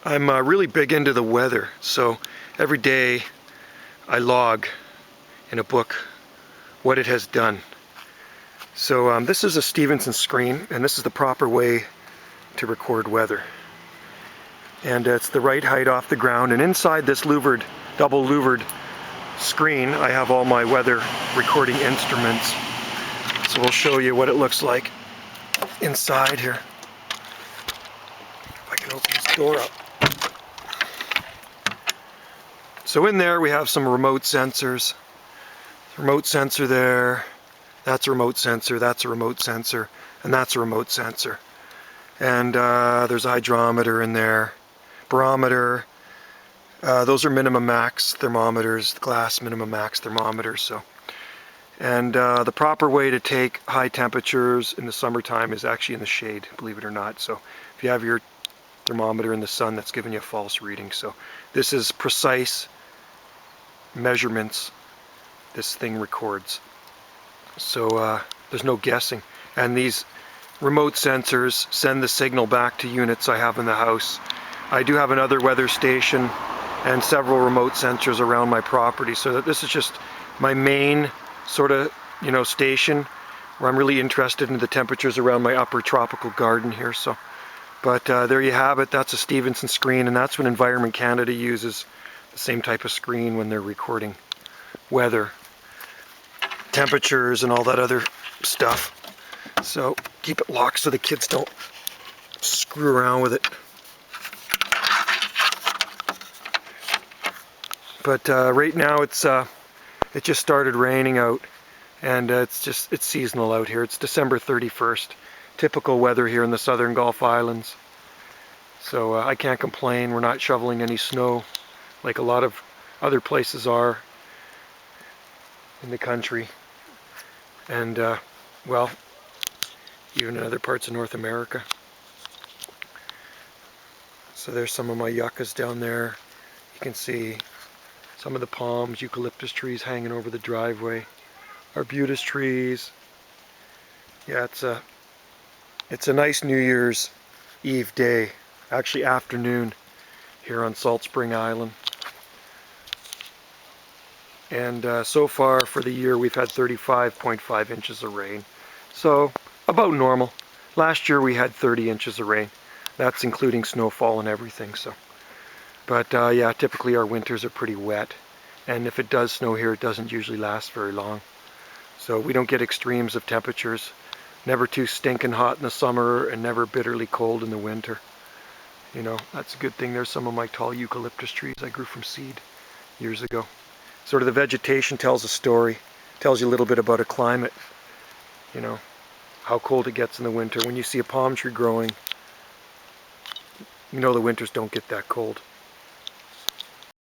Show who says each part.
Speaker 1: I'm really big into the weather, so every day I log in a book what it has done. So this is a Stevenson screen, and this is the proper way to record weather. And it's the right height off the ground, and inside this double louvered screen I have all my weather recording instruments. So we'll show you what it looks like inside here. If I can open this door up. So in there we have some remote sensors. Remote sensor there, that's a remote sensor, that's a remote sensor, and that's a remote sensor. And there's a hydrometer in there, barometer, those are minimum max thermometers, glass minimum max thermometers. So, and the proper way to take high temperatures in the summertime is actually in the shade, believe it or not. So if you have your thermometer in the sun, that's giving you a false reading. So this is precise measurements this thing records. So there's no guessing. And these remote sensors send the signal back to units I have in the house. I do have another weather station and several remote sensors around my property, so that this is just my main sort of, station where I'm really interested in the temperatures around my upper tropical garden here. So, but there you have it. That's a Stevenson screen, and that's what Environment Canada uses, the same type of screen when they're recording weather, temperatures, and all that other stuff. So keep it locked so the kids don't screw around with it. But right now it just started raining out, and it's seasonal out here. It's December 31st, typical weather here in the southern Gulf Islands. So I can't complain. We're not shoveling any snow like a lot of other places are in the country, and well, even in other parts of North America. So there's some of my yuccas down there. You can see some of the palms, eucalyptus trees hanging over the driveway, arbutus trees. Yeah, it's a nice New Year's Eve day, actually afternoon, here on Salt Spring Island. And so far for the year we've had 35.5 inches of rain. So about normal. Last year we had 30 inches of rain. That's including snowfall and everything. So, but yeah, typically our winters are pretty wet. And if it does snow here, it doesn't usually last very long. So we don't get extremes of temperatures. Never too stinking hot in the summer and never bitterly cold in the winter. That's a good thing. There's some of my tall eucalyptus trees I grew from seed years ago. Sort of the vegetation tells a story, tells you a little bit about a climate, how cold it gets in the winter. When you see a palm tree growing, the winters don't get that cold.